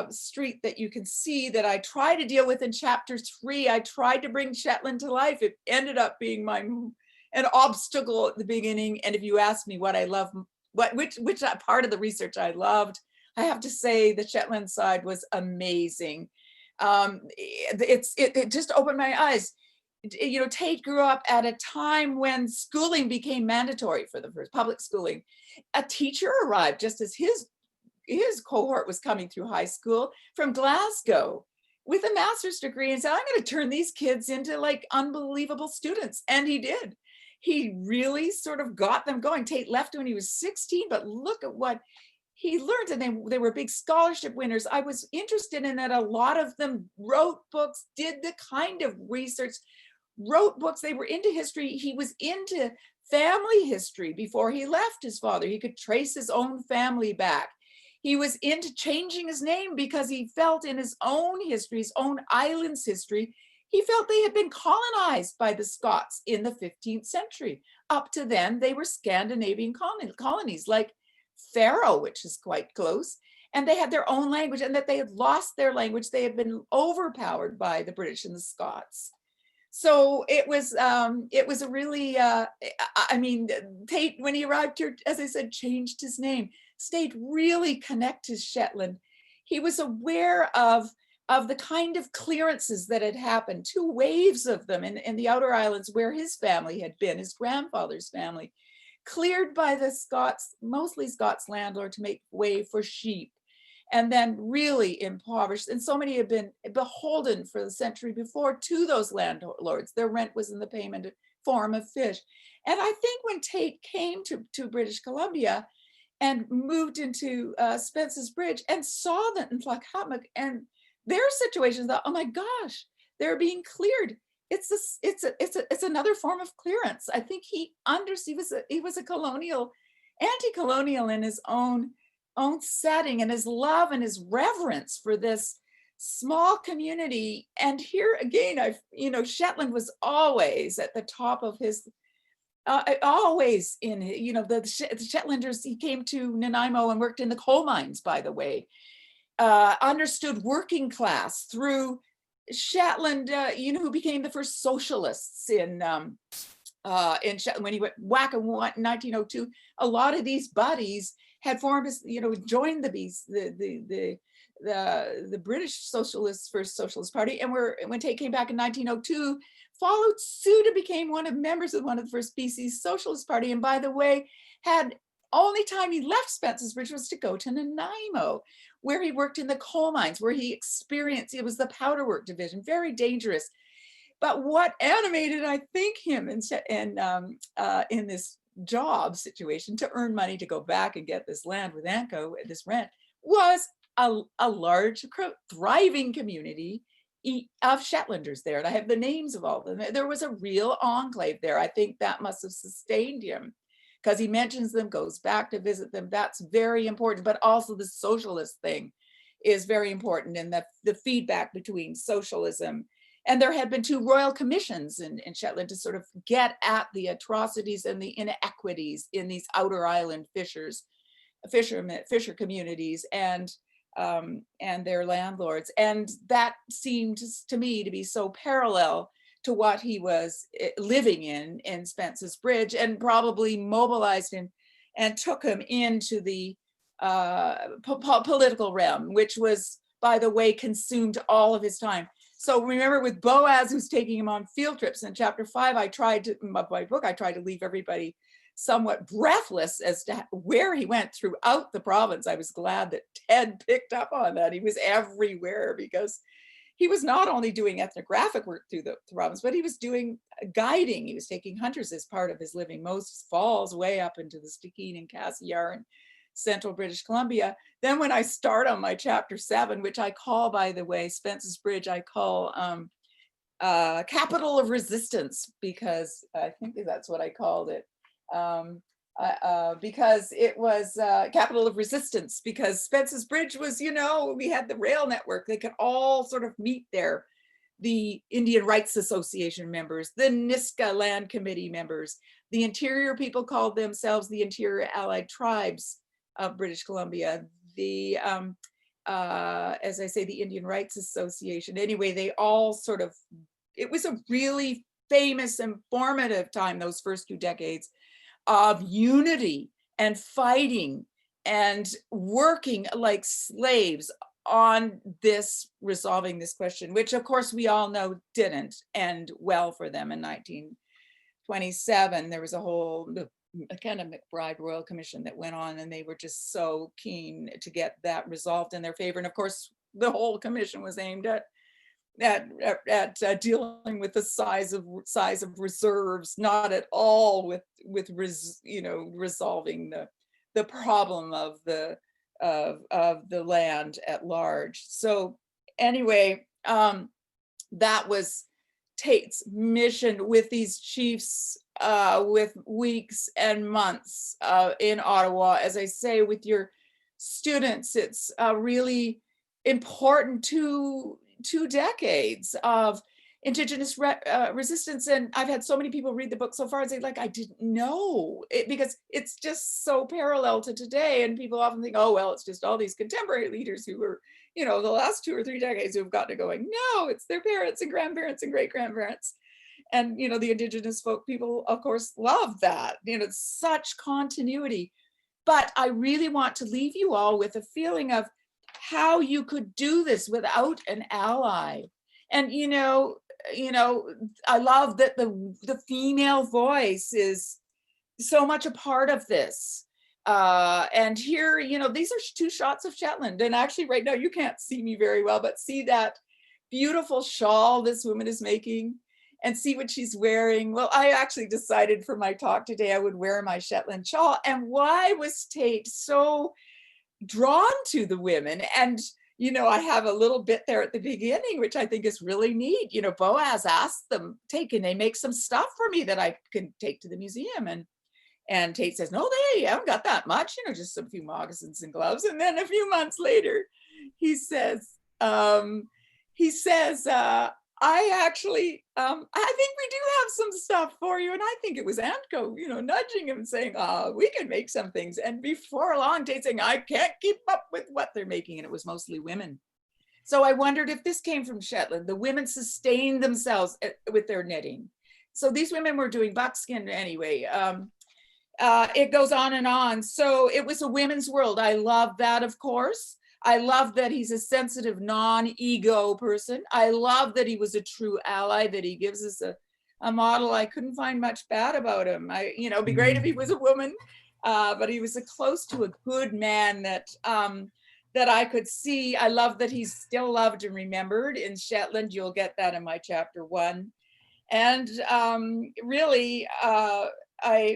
street that you can see that I try to deal with in chapter 3. I tried to bring Shetland to life. It ended up being an obstacle at the beginning. And if you ask me what I love, which part of the research I loved, I have to say the Shetland side was amazing. It just opened my eyes. You know, Teit grew up at a time when schooling became mandatory for the first public schooling. A teacher arrived just as his cohort was coming through high school from Glasgow with a master's degree and said, I'm going to turn these kids into like unbelievable students. And he did. He really sort of got them going. Teit left when he was 16, but look at what he learned, and they were big scholarship winners. I was interested in that. A lot of them wrote books, did the kind of research, wrote books. They were into history. He was into family history before he left his father. He could trace his own family back. He was into changing his name because he felt in his own history, his own island's history, he felt they had been colonized by the Scots in the 15th century. Up to then, they were Scandinavian colonies like Faroe, which is quite close, and they had their own language, and that they had lost their language. They had been overpowered by the British and the Scots. So it was a really, I mean, Teit, when he arrived here, as I said, changed his name, stayed really connected to Shetland. He was aware of the kind of clearances that had happened, 2 waves of them in the outer islands where his family had been, his grandfather's family, cleared by the Scots, mostly Scots landlord, to make way for sheep, and then really impoverished. And so many had been beholden for the century before to those landlords. Their rent was in the payment form of fish. And I think when Teit came to British Columbia and moved into Spence's Bridge and saw that in Tlakatmuk and their situations, thought, oh my gosh, they're being cleared. It's another form of clearance. I think he was a colonial, anti-colonial in his own setting, and his love and his reverence for this small community. And here again, Shetland was always at the top of his, always in, the Shetlanders, he came to Nanaimo and worked in the coal mines, by the way, understood working class through Shetland, who became the first socialists in Shetland when he went whack in 1902. A lot of these buddies had formed, joined the British Socialists, First Socialist Party, and when Teit came back in 1902, followed suit and became members of one of the first BC Socialist Party. And by the way, only time he left Spence's Bridge was to go to Nanaimo, where he worked in the coal mines, where he experienced, it was the powder work division, very dangerous. But what animated, I think, him in this job situation to earn money to go back and get this land with Anco, this rent, was a large, thriving community of Shetlanders there. And I have the names of all of them. There was a real enclave there. I think that must have sustained him, because he mentions them, goes back to visit them. That's very important. But also the socialist thing is very important, and the feedback between socialism. And there had been 2 royal commissions in Shetland to sort of get at the atrocities and the inequities in these outer island fisher communities and their landlords. And that seemed to me to be so parallel to what he was living in Spence's Bridge, and probably mobilized him and took him into the political realm, which was, by the way, consumed all of his time. So remember, with Boaz, who's taking him on field trips in chapter 5, I tried to leave everybody somewhat breathless as to where he went throughout the province. I was glad that Ted picked up on that. He was everywhere, because he was not only doing ethnographic work through the province, but he was doing guiding. He was taking hunters as part of his living. Most falls way up into the Stikine and Cassiar and central British Columbia. Then when I start on my chapter 7, which I call, by the way, Spence's Bridge, I call capital of resistance, because I think that's what I called it. Because it was capital of resistance, because Spence's Bridge was, we had the rail network. They could all sort of meet there. The Indian Rights Association members, the Nisga'a Land Committee members, the interior people called themselves the Interior Allied Tribes of British Columbia, the, as I say, the Indian Rights Association. Anyway, they all sort of, it was a really famous and formative time, those first 2 decades of unity and fighting and working like slaves on this, resolving this question, which of course we all know didn't end well for them in 1927. There was a whole kind of McBride Royal Commission that went on, and they were just so keen to get that resolved in their favor. And of course, the whole commission was aimed at dealing with the size of reserves, not at all with resolving the problem of the land at large. So anyway, that was Teit's mission with these chiefs, with weeks and months in Ottawa. As I say, with your students, it's really important to 2 decades of Indigenous resistance. And I've had so many people read the book so far and say, like, I didn't know it, because it's just so parallel to today. And people often think, oh, well, it's just all these contemporary leaders who were, the last 2 or 3 decades who have gotten to going. No, it's their parents and grandparents and great grandparents. And, the Indigenous folk people, of course, love that. It's such continuity. But I really want to leave you all with a feeling of how you could do this without an ally. And, I love that the female voice is so much a part of this. And here, these are 2 shots of Shetland. And actually right now you can't see me very well, but see that beautiful shawl this woman is making and see what she's wearing. Well, I actually decided for my talk today, I would wear my Shetland shawl. And why was Teit so drawn to the women? And I have a little bit there at the beginning, which I think is really neat. Boaz asked them, can they make some stuff for me that I can take to the museum? And Teit says, no, they haven't got that much, just a few moccasins and gloves. And then a few months later, he says, I actually, I think we do have some stuff for you. And I think it was Antco, nudging him and saying, we can make some things. And before long, Teit saying, I can't keep up with what they're making. And it was mostly women. So I wondered if this came from Shetland. The women sustained themselves with their knitting. So these women were doing buckskin anyway. It goes on and on. So it was a women's world. I love that, of course. I love that he's a sensitive, non-ego person. I love that he was a true ally, that he gives us a model. I couldn't find much bad about him. It'd be great if he was a woman, but he was close to a good man that I could see. I love that he's still loved and remembered in Shetland. You'll get that in my chapter 1. And really,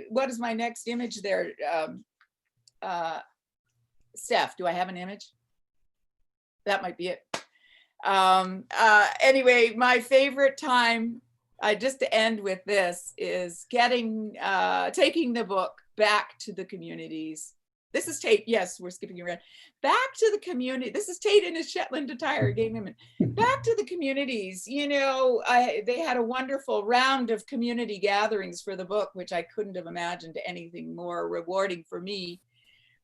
what is my next image there? Steph, do I have an image? That might be it. Anyway, my favorite time, just to end with this, is taking the book back to the communities. This is Teit. Yes, we're skipping around. Back to the community. This is Teit in his Shetland attire, gay women. Back to the communities. They had a wonderful round of community gatherings for the book, which I couldn't have imagined anything more rewarding for me.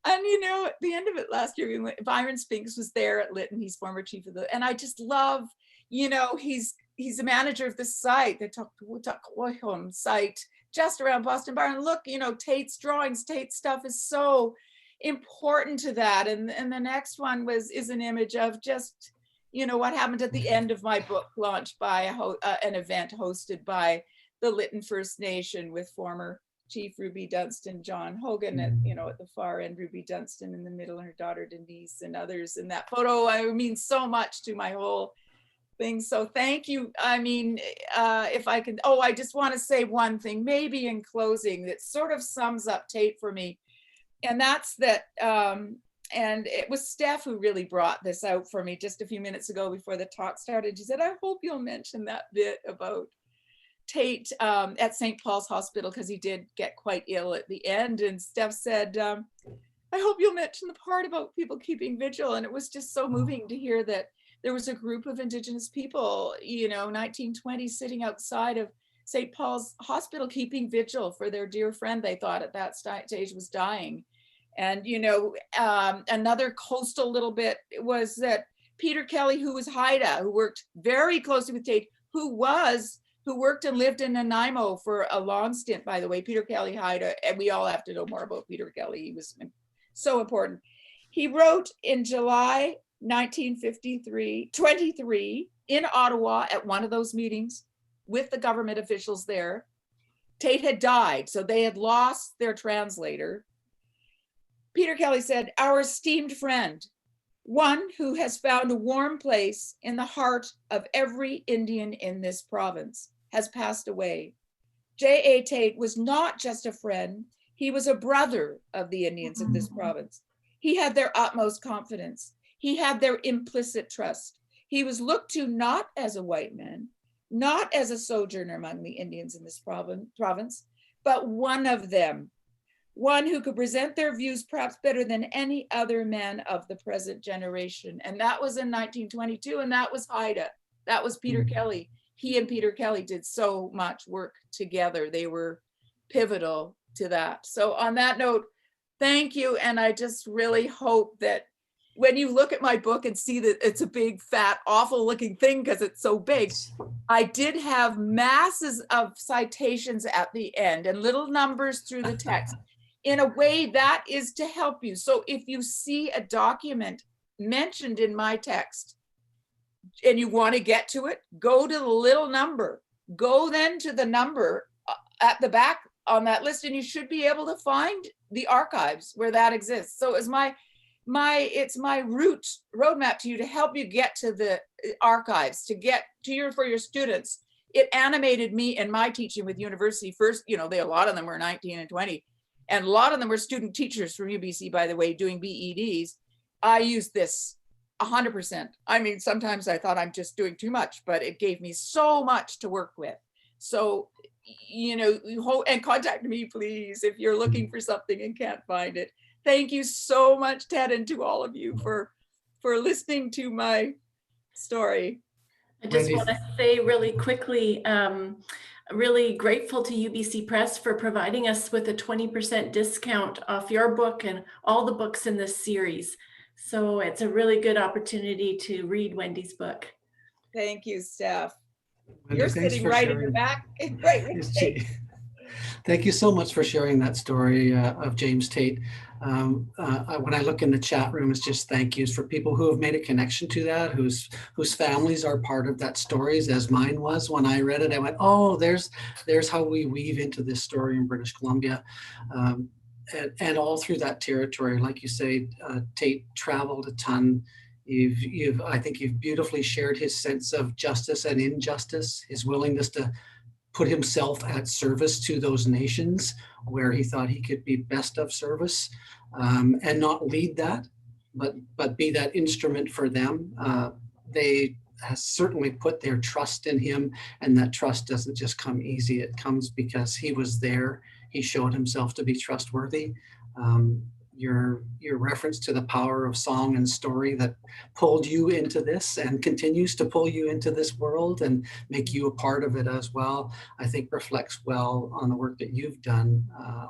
And at the end of it last year, Byron Spinks was there at Lytton. He's former chief of and I just love, he's the manager of this site, the Tukwahome site, just around Boston Bar. And look, Teit's drawings, Teit's stuff is so important to that. And the next one is an image of just, what happened at the end of my book, launched by an event hosted by the Lytton First Nation with former Chief Ruby Dunstan, John Hogan at the far end, Ruby Dunstan in the middle, her daughter Denise and others in that photo. Means so much to my whole thing. So thank you. If I can, I just want to say one thing, maybe in closing, that sort of sums up Teit for me. And that's that. And it was Steph who really brought this out for me just a few minutes ago before the talk started. She said, I hope you'll mention that bit about Teit at St. Paul's Hospital, because he did get quite ill at the end. And Steph said, I hope you'll mention the part about people keeping vigil. And it was just so moving to hear that there was a group of Indigenous people, 1920, sitting outside of St. Paul's Hospital keeping vigil for their dear friend they thought at that stage was dying. And, another coastal little bit was that Peter Kelly, who was Haida, who worked very closely with Teit, who worked and lived in Nanaimo for a long stint, by the way, Peter Kelly, Haida, and we all have to know more about Peter Kelly. He was so important. He wrote in July 1953 in Ottawa at one of those meetings with the government officials there. Teit had died, so they had lost their translator. Peter Kelly said, our esteemed friend, one who has found a warm place in the heart of every Indian in this province, has passed away. J.A. Teit was not just a friend, he was a brother of the Indians of this province. He had their utmost confidence. He had their implicit trust. He was looked to not as a white man, not as a sojourner among the Indians in this province, but one of them. One who could present their views perhaps better than any other man of the present generation. And that was in 1922, and that was Haida. That was Peter Kelly. He and Peter Kelly did so much work together. They were pivotal to that. So on that note, thank you. And I just really hope that when you look at my book and see that it's a big, fat, awful looking thing because it's so big, I did have masses of citations at the end and little numbers through the text. In a way that is to help you. So if you see a document mentioned in my text and you want to get to it, go to the little number, go then to the number at the back on that list, and you should be able to find the archives where that exists. So it's my roadmap to you to help you get to the archives, to get to for your students. It animated me in my teaching with university first, a lot of them were 19 and 20. And a lot of them were student teachers from UBC, by the way, doing BEDs. I used this 100%. I mean, sometimes I thought I'm just doing too much, but it gave me so much to work with. So, and contact me, please, if you're looking for something and can't find it. Thank you so much, Ted, and to all of you for listening to my story. I just want to say really quickly, really grateful to UBC Press for providing us with a 20% discount off your book and all the books in this series. So it's a really good opportunity to read Wendy's book. Thank you, Steph. Wendy, you're sitting right in the back. Right. Thank you so much for sharing that story of James Teit. When I look in the chat room, it's just thank yous for people who have made a connection to that, whose families are part of that story, as mine was. When I read it, I went, oh, there's how we weave into this story in British Columbia. And all through that territory, like you say, Teit traveled a ton. I think you've beautifully shared his sense of justice and injustice, his willingness to put himself at service to those nations where he thought he could be best of service, and not lead that, but be that instrument for them. They has certainly put their trust in him, and that trust doesn't just come easy. It comes because he was there. He showed himself to be trustworthy. Your reference to the power of song and story that pulled you into this and continues to pull you into this world and make you a part of it as well, I think reflects well on the work that you've done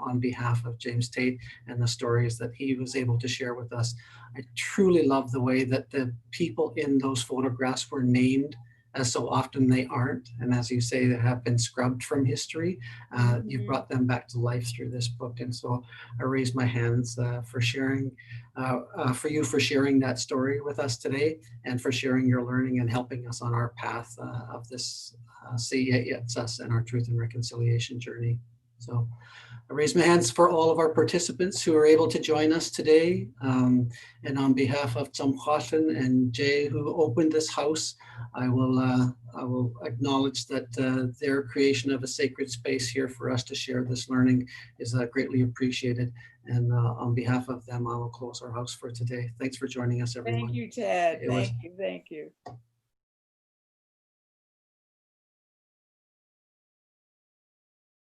on behalf of James Teit and the stories that he was able to share with us. I truly love the way that the people in those photographs were named, as so often they aren't. And as you say, they have been scrubbed from history. You've brought them back to life through this book. And so I raise my hands for sharing, for you for sharing that story with us today, and for sharing your learning and helping us on our path of this See Yet Yet's Us and our truth and reconciliation journey. So I raise my hands for all of our participants who are able to join us today. And on behalf of Tzomquatlan and Jay, who opened this house, I will acknowledge that their creation of a sacred space here for us to share this learning is greatly appreciated. And on behalf of them, I will close our house for today. Thanks for joining us, everyone. Thank you, Ted. It was- Thank you.